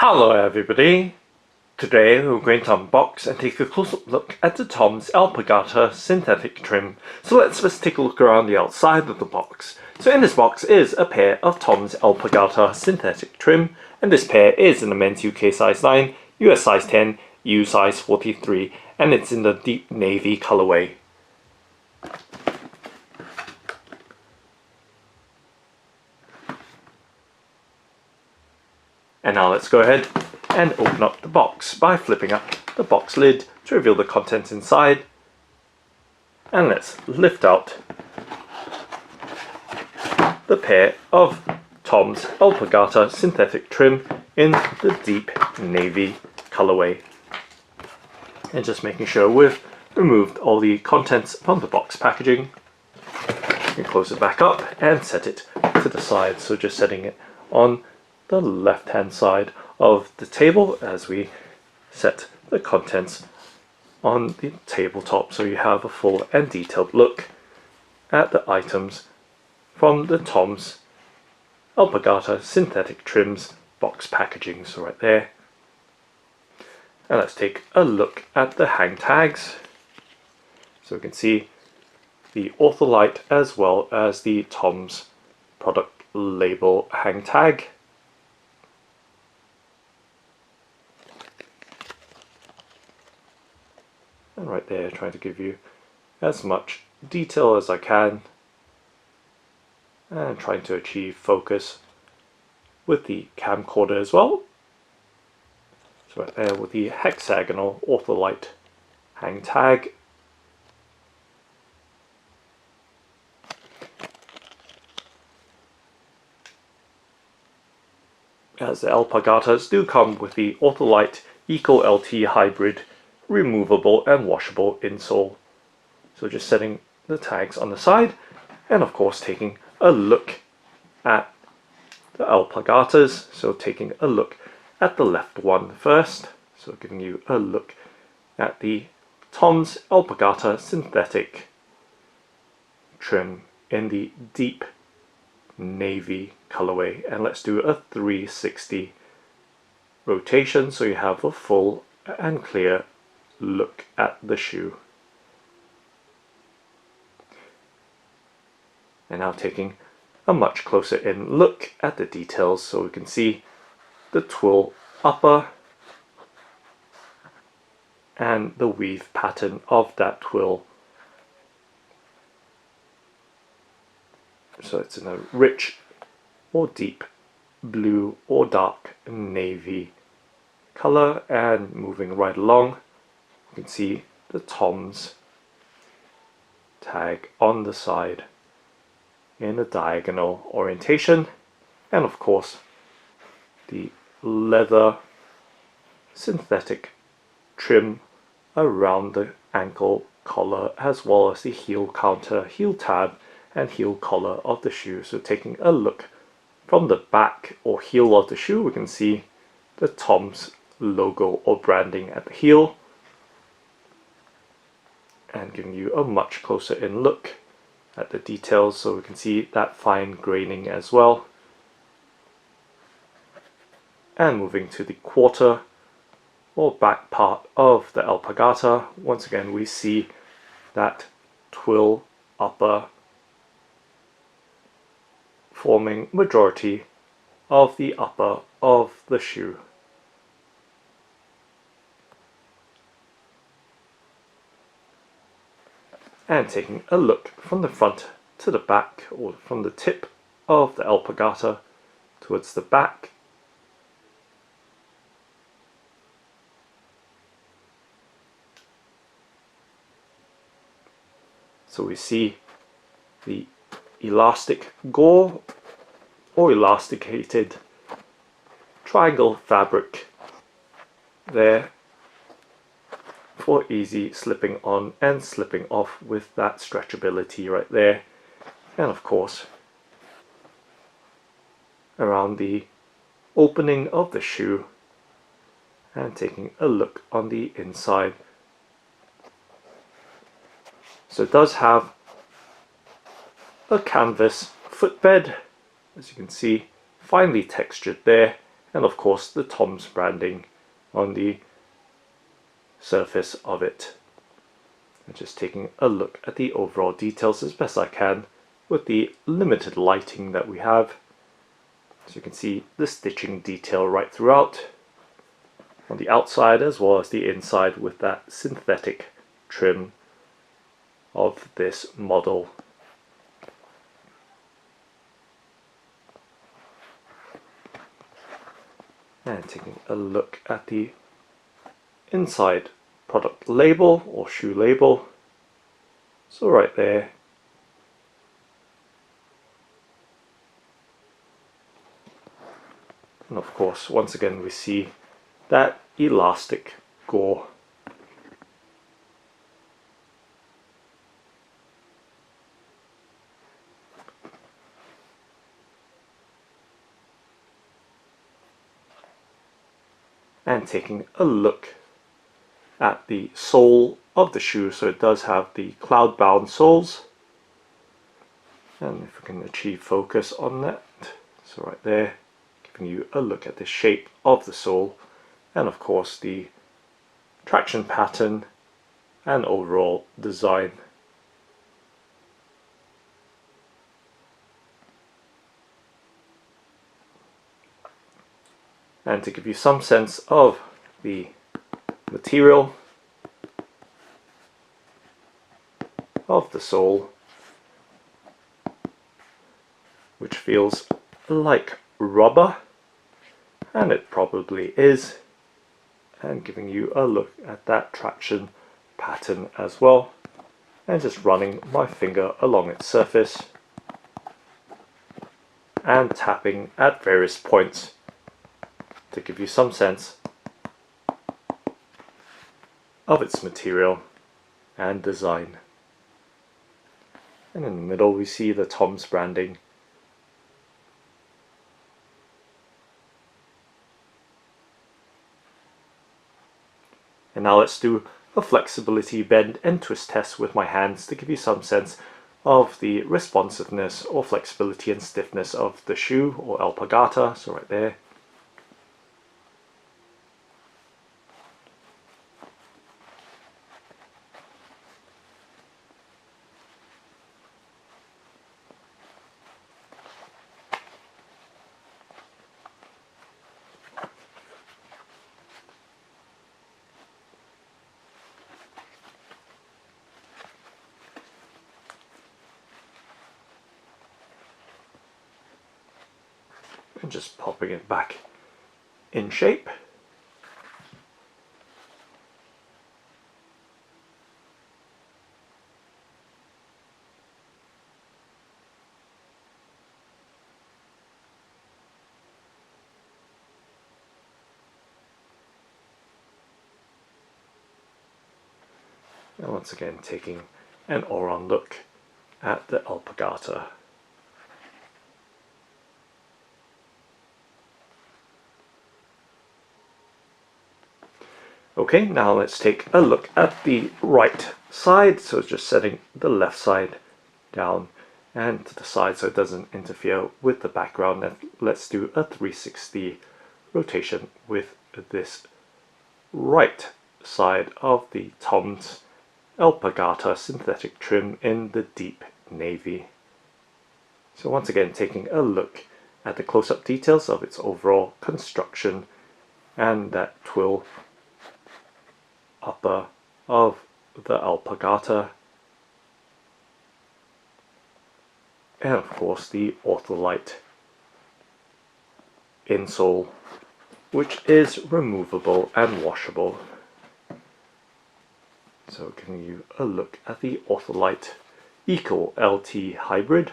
Hello everybody! Today we're going to unbox and take a close-up look at the TOMS Alpargata Synthetic Trim. So let's first take a look around the outside of the box. So in this box is a pair of TOMS Alpargata Synthetic Trim, and this pair is in the men's UK size 9, US size 10, EU size 43, and it's in the deep navy colorway. And now let's go ahead and open up the box by flipping up the box lid to reveal the contents inside. And let's lift out the pair of TOMS Alpargata Synthetic Trim in the deep navy colorway. And just making sure we've removed all the contents from the box packaging. You can close it back up and set it to the side. So just setting it on the left hand side of the table as we set the contents on the tabletop, so you have a full and detailed look at the items from the TOMS Alpargata Synthetic Trims box packaging. So right there. And let's take a look at the hang tags. So we can see the OrthoLite as well as the TOMS product label hang tag. And right there, trying to give you as much detail as I can and trying to achieve focus with the camcorder as well. So right there with the hexagonal OrthoLite hang tag. As the Alpargatas do come with the OrthoLite Eco Lite Hybrid removable and washable insole. So just setting the tags on the side, and of course taking a look at the Alpargatas. So taking a look at the left one first, so giving you a look at the TOMS Alpargata Synthetic Trim in the deep navy colorway. And let's do a 360 rotation so you have a full and clear look at the shoe. And now taking a much closer in look at the details, so we can see the twill upper and the weave pattern of that twill. So it's in a rich or deep blue or dark navy color. And moving right along, you can see the TOMS tag on the side in a diagonal orientation, and of course the leather synthetic trim around the ankle collar, as well as the heel counter, heel tab and heel collar of the shoe. So taking a look from the back or heel of the shoe, we can see the TOMS logo or branding at the heel, and giving you a much closer in look at the details, so we can see that fine graining as well. And moving to the quarter or back part of the Alpargata, once again we see that twill upper forming majority of the upper of the shoe. And taking a look from the front to the back, or from the tip of the Alpargata towards the back. So we see the elastic gore or elasticated triangle fabric there for easy slipping on and slipping off with that stretchability right there. And of course around the opening of the shoe, and taking a look on the inside. So it does have a canvas footbed, as you can see, finely textured there, and of course the TOMS branding on the surface of it. And just taking a look at the overall details as best I can with the limited lighting that we have. So you can see the stitching detail right throughout on the outside as well as the inside with that synthetic trim of this model. And taking a look at the inside product label or shoe label. So right there, and of course once again we see that elastic gore. And taking a look at the sole of the shoe, so it does have the CloudBound soles, and if we can achieve focus on that, so right there, giving you a look at the shape of the sole and of course the traction pattern and overall design. And to give you some sense of the material of the sole, which feels like rubber, and it probably is, and giving you a look at that traction pattern as well, and just running my finger along its surface and tapping at various points to give you some sense of its material and design. And in the middle we see the TOMS branding. And now let's do a flexibility bend and twist test with my hands to give you some sense of the responsiveness or flexibility and stiffness of the shoe or alpargata. So right there. And just popping it back in shape. And once again taking an all-round look at the alpargata. Okay, now let's take a look at the right side. So just setting the left side down and to the side so it doesn't interfere with the background. And let's do a 360 rotation with this right side of the TOMS Alpargata Synthetic Trim in the deep navy. So once again taking a look at the close-up details of its overall construction and that twill upper of the alpargata, and of course the OrthoLite insole, which is removable and washable. So giving you a look at the OrthoLite Eco Lite Hybrid.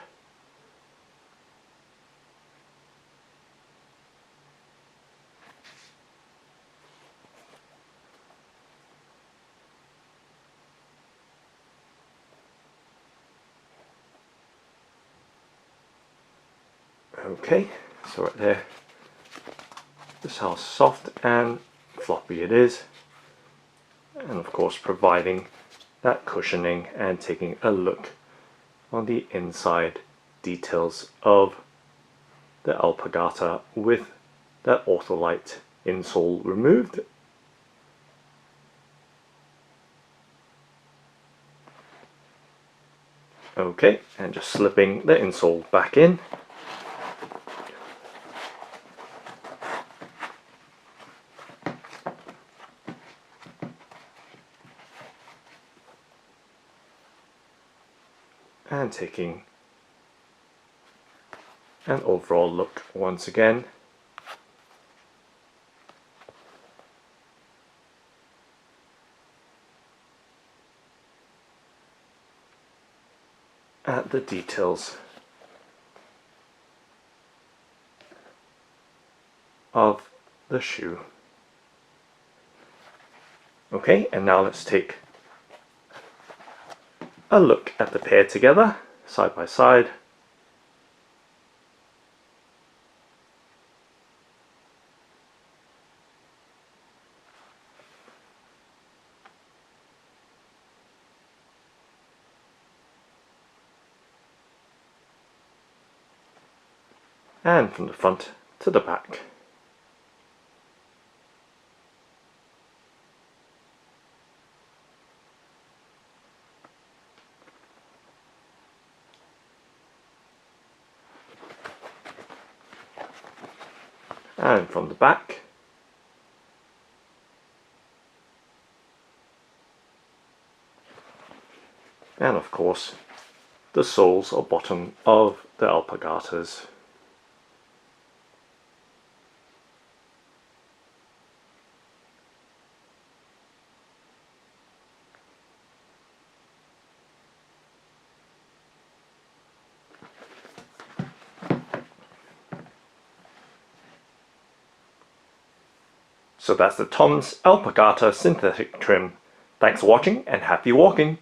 Okay, so right there, this is how soft and floppy it is, and of course providing that cushioning and taking a look on the inside details of the alpargata with that OrthoLite insole removed. Okay, and just slipping the insole back in. And taking an overall look once again. At the details of the shoe. Okay, and now let's take a look at the pair together, side by side. And from the front to the back. And from the back. And of course, the soles or bottom of the Alpargatas. So that's the TOMS Alpargata Synthetic Trim. Thanks for watching and happy walking!